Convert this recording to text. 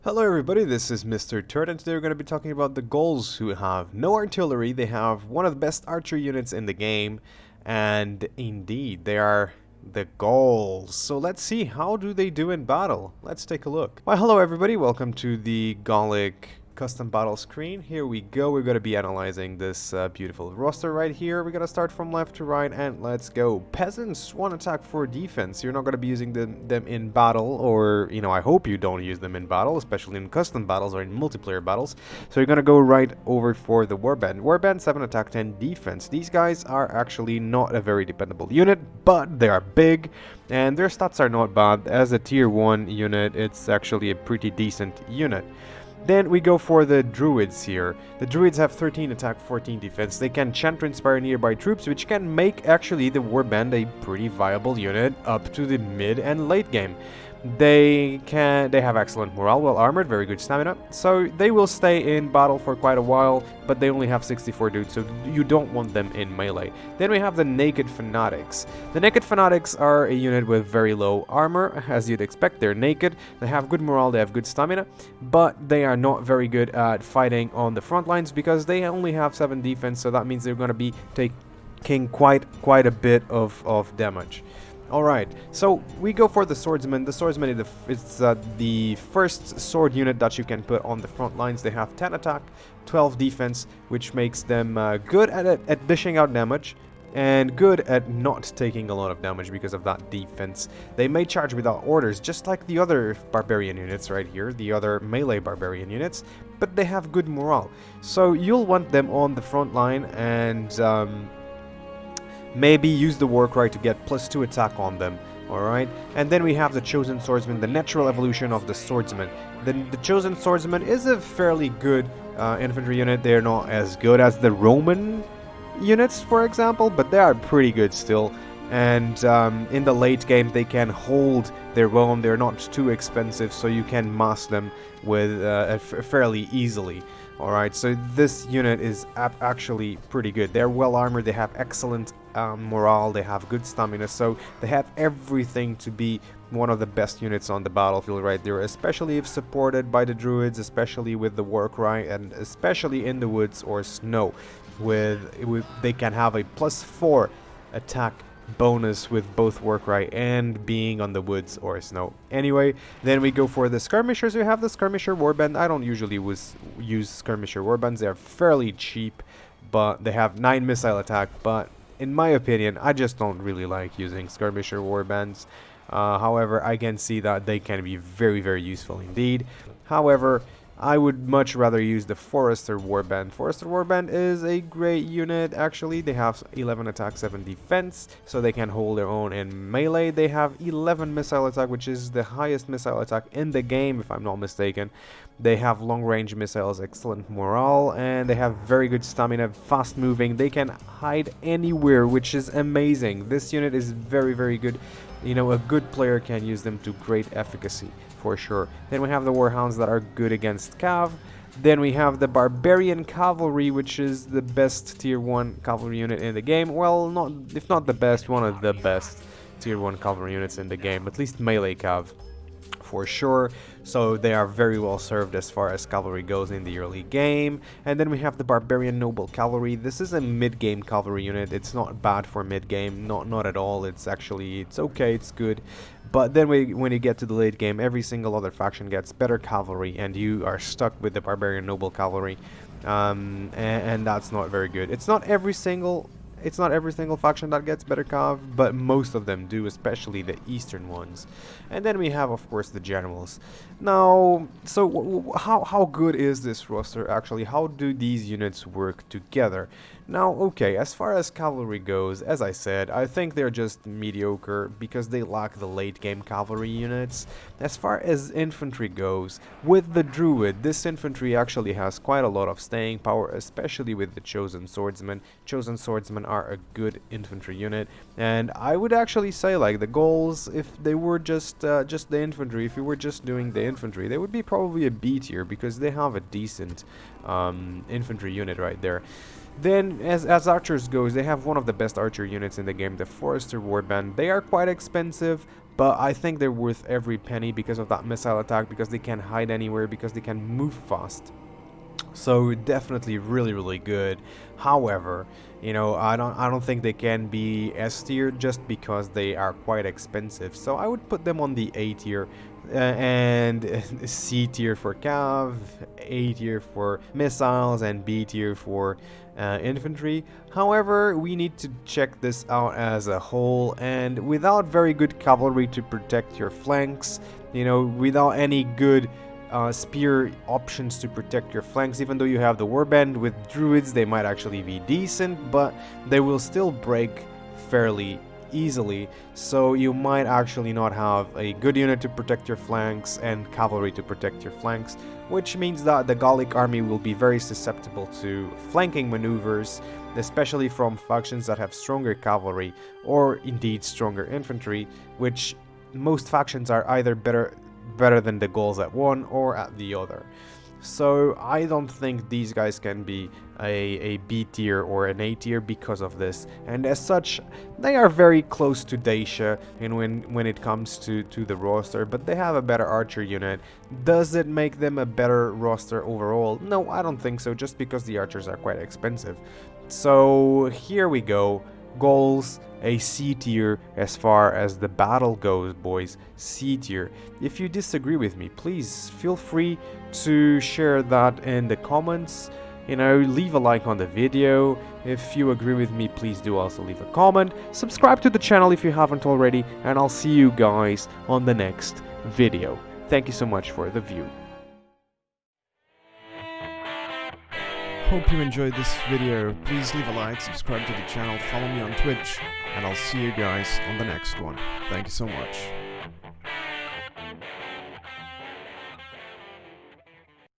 Hello everybody, this is Mr. Turd, and today we're going to be talking about the Gauls, who have no artillery. They have one of the best archer units in the game, and indeed, they are the Gauls. So let's see, how do they do in battle? Let's take a look. Why, hello everybody, welcome to the Gallic custom battle screen. Here we go. We're going to be analyzing this beautiful roster right here. We're going to start from left to right, and let's go. Peasants, 1 attack, 4 defense. You're not going to be using them in battle, or, you know, I hope you don't use them in battle, especially in custom battles or in multiplayer battles. So you're going to go right over for the Warband. Warband, 7 attack, 10 defense. These guys are actually not a very dependable unit, but they are big, and their stats are not bad. As a tier 1 unit, it's actually a pretty decent unit. Then we go for the Druids here. The Druids have 13 attack, 14 defense. They can chant to inspire nearby troops, which can make actually the Warband a pretty viable unit up to the mid and late game. They have excellent morale, well armored, very good stamina, so they will stay in battle for quite a while, but they only have 64 dudes, so you don't want them in melee. Then we have the Naked Fanatics. The Naked Fanatics are a unit with very low armor, as you'd expect. They're naked, they have good morale, they have good stamina, but they are not very good at fighting on the front lines because they only have 7 defense, so that means they're going to be taking quite a bit of damage. Alright, so we go for the Swordsman. The Swordsman is the first sword unit that you can put on the front lines. They have 10 attack, 12 defense, which makes them good at dishing out damage, and good at not taking a lot of damage because of that defense. They may charge without orders, just like the other barbarian units right here, the other melee barbarian units, but they have good morale. So you'll want them on the front line, and maybe use the war cry to get +2 attack on them. Alright, and then we have the Chosen Swordsman, the natural evolution of the Swordsman. The Chosen Swordsman is a fairly good infantry unit. They're not as good as the Roman units, for example, but they are pretty good still. And in the late game, they can hold their own. They're not too expensive, so you can mass them with fairly easily. Alright, so this unit is actually pretty good. They're well armored, they have excellent morale, they have good stamina, so they have everything to be one of the best units on the battlefield right there, especially if supported by the Druids, especially with the war cry, and especially in the woods or snow. They can have a +4 attack bonus with both war cry and being on the woods or snow. Anyway, then we go for the skirmishers. We have the skirmisher warband. I don't usually use skirmisher warbands. They are fairly cheap, but they have 9 missile attack, but in my opinion, I just don't really like using skirmisher warbands. However, I can see that they can be very useful indeed. However, I would much rather use the Forrester Warband. Forrester Warband is a great unit, actually. They have 11 attack, 7 defense, so they can hold their own in melee. They have 11 missile attack, which is the highest missile attack in the game, if I'm not mistaken. They have long-range missiles, excellent morale, and they have very good stamina, fast moving. They can hide anywhere, which is amazing. This unit is very good. You know, a good player can use them to great efficacy, for sure. Then we have the Warhounds that are good against Cav. Then we have the Barbarian Cavalry, which is the best tier 1 cavalry unit in the game. Well, if not the best, one of the best tier 1 cavalry units in the game, at least melee Cav, for sure. So they are very well served as far as cavalry goes in the early game. And then we have the Barbarian Noble Cavalry. This is a mid-game cavalry unit. It's not bad for mid-game, not at all. It's okay, it's good. But then when you get to the late game, every single other faction gets better cavalry, and you are stuck with the Barbarian Noble Cavalry, and that's not very good. It's not every single faction that gets better cav, but most of them do, especially the eastern ones. And then we have, of course, the generals. Now, so how good is this roster actually? How do these units work together? Now, okay, as far as cavalry goes, as I said, I think they're just mediocre because they lack the late game cavalry units. As far as infantry goes, with the Druid, this infantry actually has quite a lot of staying power, especially with the Chosen Swordsman. Chosen Swordsmen are a good infantry unit, and I would actually say, like, the Gauls, if they were just the infantry, if you were just doing the infantry, they would be probably a B tier because they have a decent infantry unit right there. Then, as archers goes, they have one of the best archer units in the game, the Forrester Warband. They are quite expensive, but I think they're worth every penny because of that missile attack, because they can hide anywhere, because they can move fast. So definitely really good. However, you know, I don't think they can be S tier just because they are quite expensive. So I would put them on the A tier, and C tier for cav, A tier for missiles, and B tier for infantry. However, we need to check this out as a whole, and without very good cavalry to protect your flanks, you know, without any good spear options to protect your flanks, even though you have the warband with druids, they might actually be decent, but they will still break fairly easily, so you might actually not have a good unit to protect your flanks and cavalry to protect your flanks, which means that the Gallic army will be very susceptible to flanking maneuvers, especially from factions that have stronger cavalry or indeed stronger infantry, which most factions are either better than the Gauls at one or at the other. So I don't think these guys can be a B tier or an A tier because of this, and as such they are very close to Dacia and when it comes to the roster, but they have a better archer unit. Does it make them a better roster overall? No, I don't think so, just because the archers are quite expensive. So here we go. Gauls, a C tier as far as the battle goes, boys. C tier. If you disagree with me, please feel free to share that in the comments. You know, leave a like on the video. If you agree with me, please do also leave a comment. Subscribe to the channel if you haven't already, and I'll see you guys on the next video. Thank you so much for the view. Hope you enjoyed this video. Please leave a like, subscribe to the channel, follow me on Twitch, and I'll see you guys on the next one. Thank you so much.